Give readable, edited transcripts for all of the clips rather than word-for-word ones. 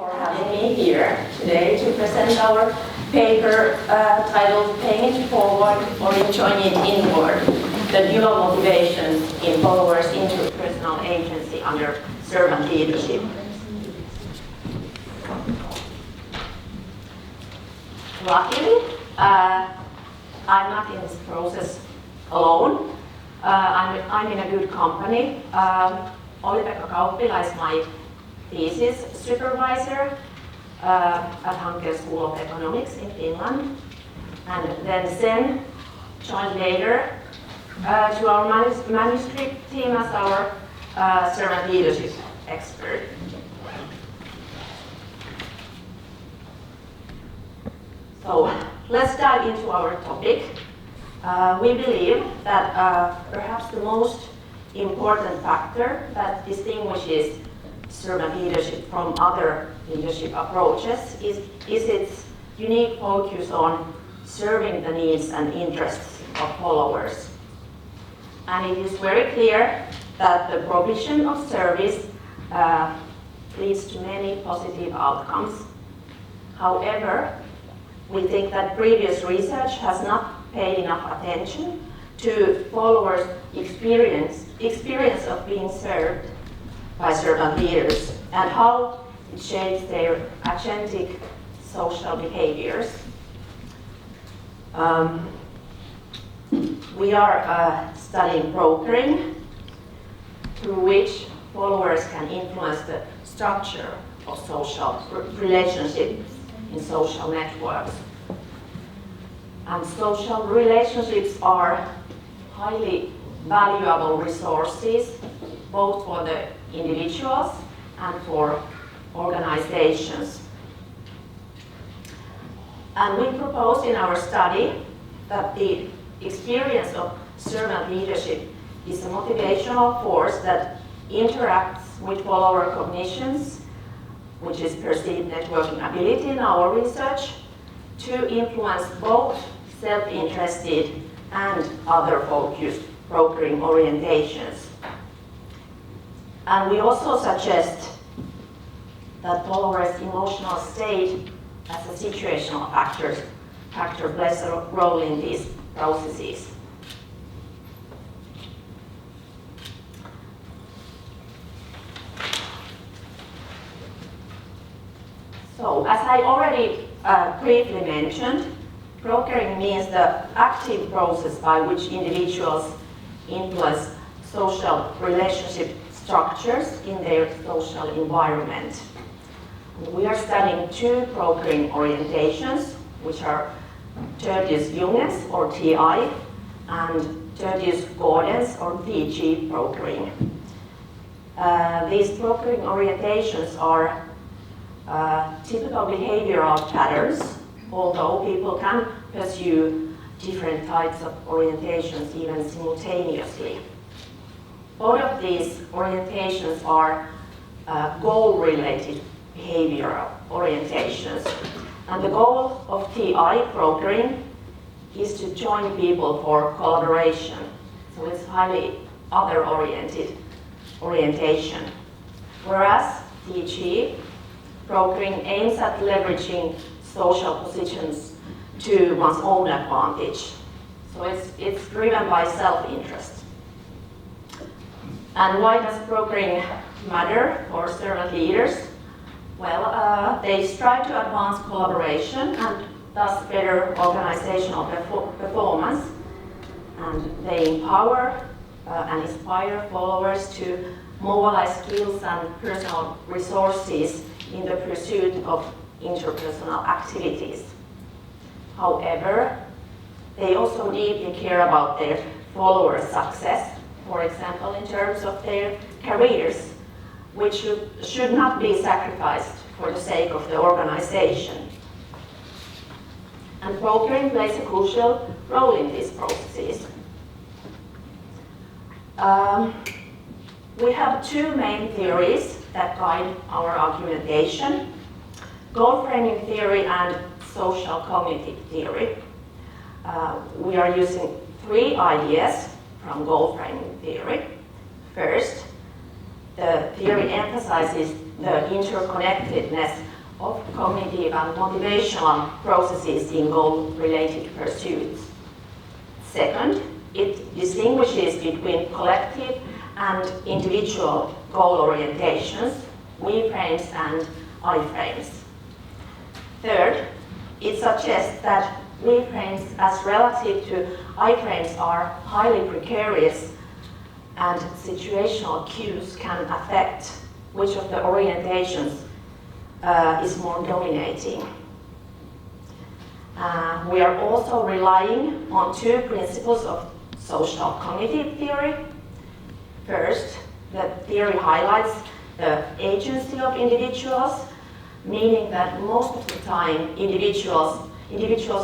for having me here today to present our paper titled Paying It Forward or Enjoying It Inward, the dual motivations in followers' interpersonal agency under servant leadership. Luckily, I'm not in this process alone. I'm in a good company. Olli-Pekka Kauppila is my thesis supervisor at Hanken School of Economics in Finland. And then Sen joined later to our manuscript team as our servant leadership expert. So let's dive into our topic. We believe that perhaps the most important factor that distinguishes servant leadership from other leadership approaches is its unique focus on serving the needs and interests of followers. And it is very clear that the provision of service leads to many positive outcomes. However, we think that previous research has not paid enough attention to followers' experience of being served by servant leaders and how it shapes their agentic social behaviors. We are studying brokering, through which followers can influence the structure of social relationships in social networks. And social relationships are highly valuable resources, both for the individuals and for organizations. And we propose in our study that the experience of servant leadership is a motivational force that interacts with follower cognitions, which is perceived networking ability in our research, to influence both self-interested and other-focused brokering orientations. And we also suggest that followers' emotional state as a situational factor plays a role in these processes. So, as I already briefly mentioned, brokering means the active process by which individuals influence social relationship structures in their social environment. We are studying two brokering orientations, which are Tertius Jungens, or TI, and Tertius Gaudens, or TG brokering. These brokering orientations are typical behavioral patterns, although people can pursue different types of orientations even simultaneously. Both of these orientations are goal-related behavioral orientations. And the goal of TI brokering is to join people for collaboration. So it's highly other-oriented orientation. Whereas TG brokering aims at leveraging social positions to one's own advantage. So it's driven by self-interest. And why does brokering matter for servant leaders? Well, they strive to advance collaboration and thus better organizational performance. And they empower and inspire followers to mobilize skills and personal resources in the pursuit of interpersonal activities. However, they also deeply care about their followers' success, for example, in terms of their careers, which should not be sacrificed for the sake of the organization. And brokering plays a crucial role in these processes. We have two main theories that guide our argumentation: goal framing theory and social cognitive theory. We are using three ideas from goal framing theory. First, the theory emphasizes the interconnectedness of cognitive and motivational processes in goal-related pursuits. Second, it distinguishes between collective and individual goal orientations, we frames and I frames. Third, it suggests that we frames as relative to I frames are highly precarious and situational cues can affect which of the orientations is more dominating. We are also relying on two principles of social cognitive theory. First, the theory highlights the agency of individuals, meaning that most of the time individuals'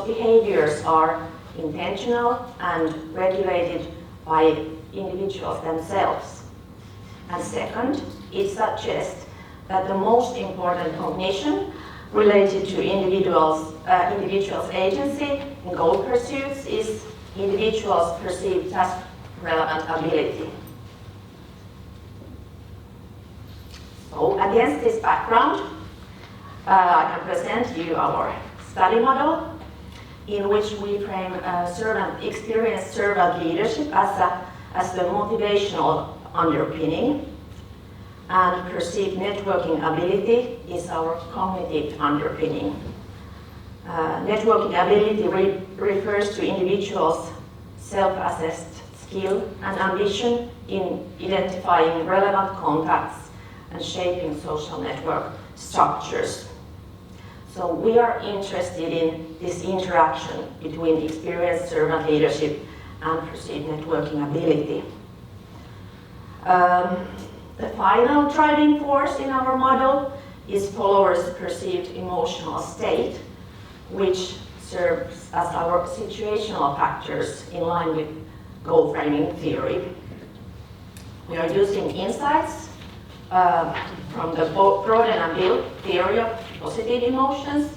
behaviors are intentional and regulated by individuals themselves. And second, it suggests that the most important cognition related to individuals' agency in goal pursuits is individuals' perceived task relevant ability. So against this background, I can present you our study model in which we frame experienced servant leadership as the motivational underpinning, and perceived networking ability is our cognitive underpinning. Networking ability refers to individuals' self-assessed skill and ambition in identifying relevant contacts and shaping social network structures. So we are interested in this interaction between experienced servant leadership and perceived networking ability. The final driving force in our model is followers' perceived emotional state, which serves as our situational factors in line with goal framing theory. We are using insights from the Broaden and Build theory of positive emotions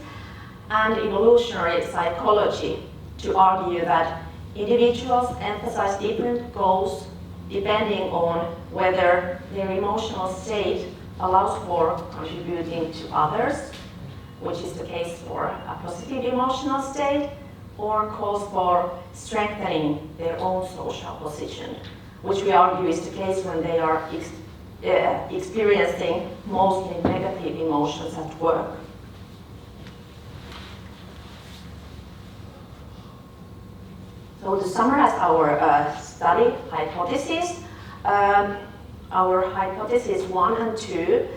and evolutionary psychology to argue that individuals emphasize different goals depending on whether their emotional state allows for contributing to others, which is the case for a positive emotional state, or calls for strengthening their own social position, which we argue is the case when they are experiencing mostly negative emotions at work. So to summarize our study hypothesis, our hypothesis 1 and 2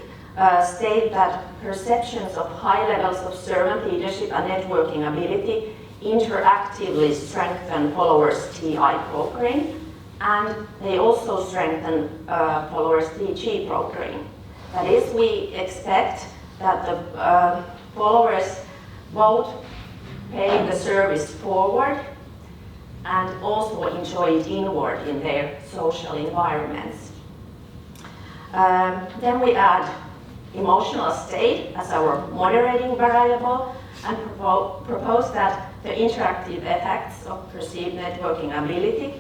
state that perceptions of high levels of servant leadership and networking ability interactively strengthen followers' TI brokering, and they also strengthen followers' TG brokering. That is, we expect that the followers both pay the service forward and also enjoy it inward in their social environments. Then we add emotional state as our moderating variable and propose that the interactive effects of perceived networking ability,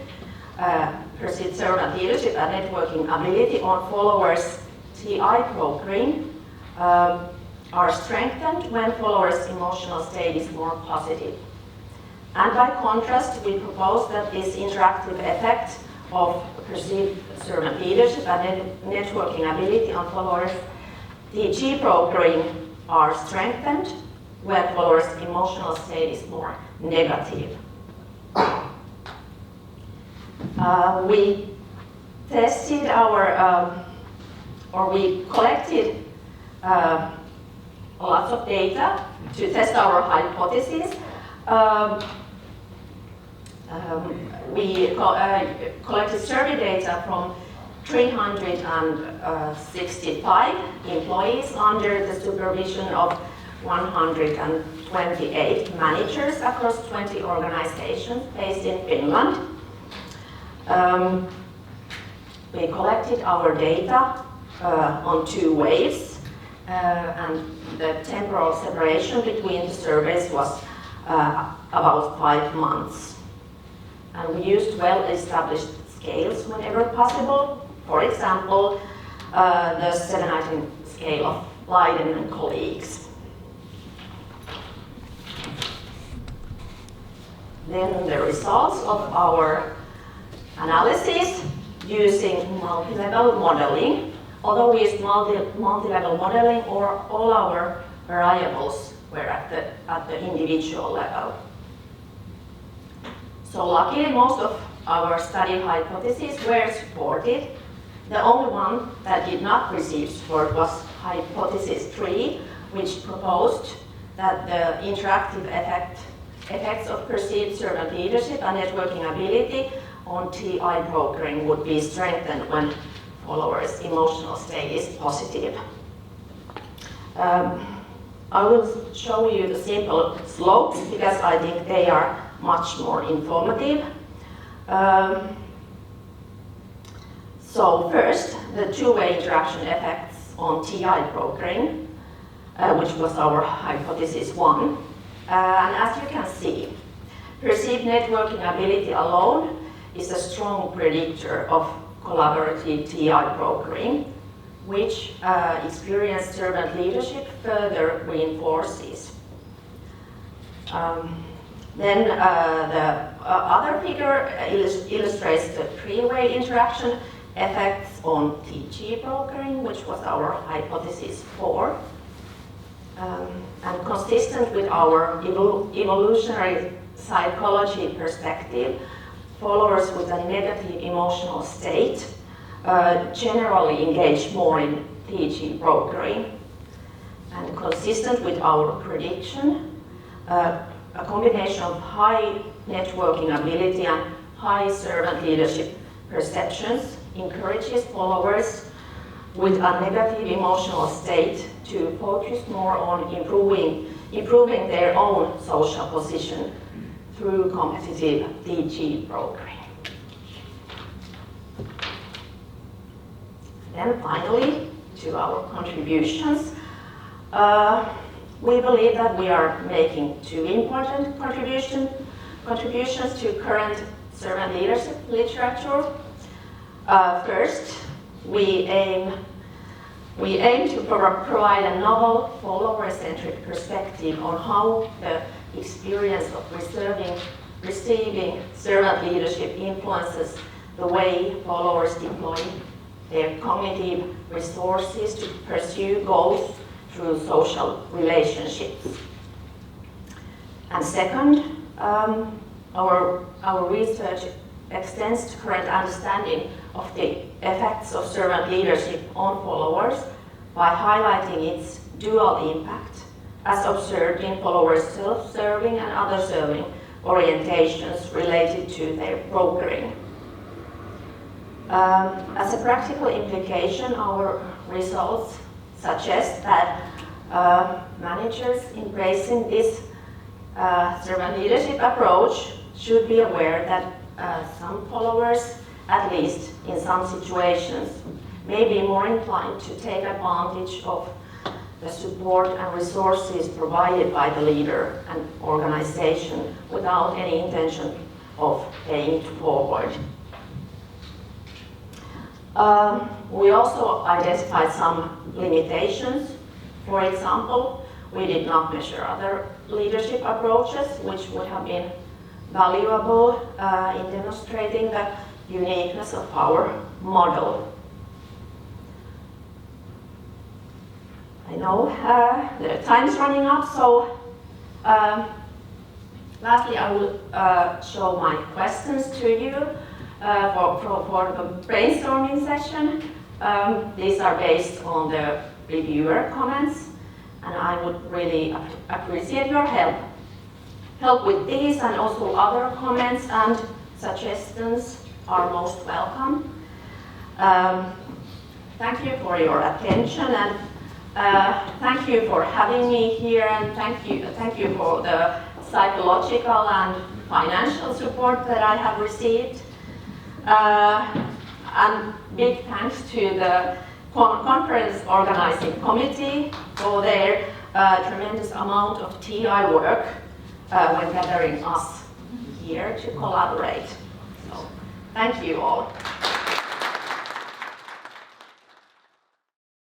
perceived servant leadership and networking ability on followers' TI brokering are strengthened when followers' emotional state is more positive. And by contrast, we propose that this interactive effect of perceived servant leadership and networking ability on followers' TG brokering are strengthened when followers' emotional state is more negative. We tested we collected lots of data to test our hypothesis. We collected survey data from 365 employees under the supervision of 128 managers across 20 organizations based in Finland. We collected our data on 2 waves, and the temporal separation between the surveys was about 5 months. And we used well-established scales whenever possible. For example, the 7-item scale of Leiden and colleagues. Then the results of our analysis using multi-level modeling. Although we used multi-level modeling, or all our variables were at the individual level. So luckily, most of our study hypotheses were supported. The only one that did not receive support was hypothesis 3, which proposed that the interactive effects of perceived servant leadership and networking ability on TI brokering would be strengthened when followers' emotional state is positive. I will show you the simple slopes because I think they are much more informative. So first, the two-way interaction effects on TI brokering, which was our hypothesis 1. And as you can see, perceived networking ability alone is a strong predictor of collaborative TI brokering, which experienced servant leadership further reinforces. Then the other figure illustrates the three-way interaction effects on TG brokering, which was our hypothesis 4. And consistent with our evolutionary psychology perspective, followers with a negative emotional state generally engage more in TG brokering. And consistent with our prediction, a combination of high networking ability and high servant leadership perceptions encourages followers with a negative emotional state to focus more on improving their own social position through competitive TG brokering. Then finally, to our contributions. We believe that we are making two important contributions to current servant leadership literature. First, we aim to provide a novel follower-centric perspective on how the experience of receiving servant leadership influences the way followers deploy their cognitive resources to pursue goals through social relationships. And second, our research extends to current understanding of the effects of servant leadership on followers by highlighting its dual impact as observed in followers' self-serving and other-serving orientations related to their brokering. As a practical implication, our results suggest that managers embracing this servant leadership approach should be aware that some followers, at least in some situations, may be more inclined to take advantage of the support and resources provided by the leader and organization without any intention of paying it forward. We also identified some limitations. For example, we did not measure other leadership approaches, which would have been valuable in demonstrating the uniqueness of our model. I know the time is running up, so lastly I will show my questions to you for the brainstorming session. These are based on the reviewer comments, and I would really appreciate your help with these, and also other comments and suggestions are most welcome. Thank you for your attention, and thank you for having me here, and thank you for the psychological and financial support that I have received. And big thanks to the conference organizing committee for their tremendous amount of TI work when gathering us here to collaborate. So, thank you all.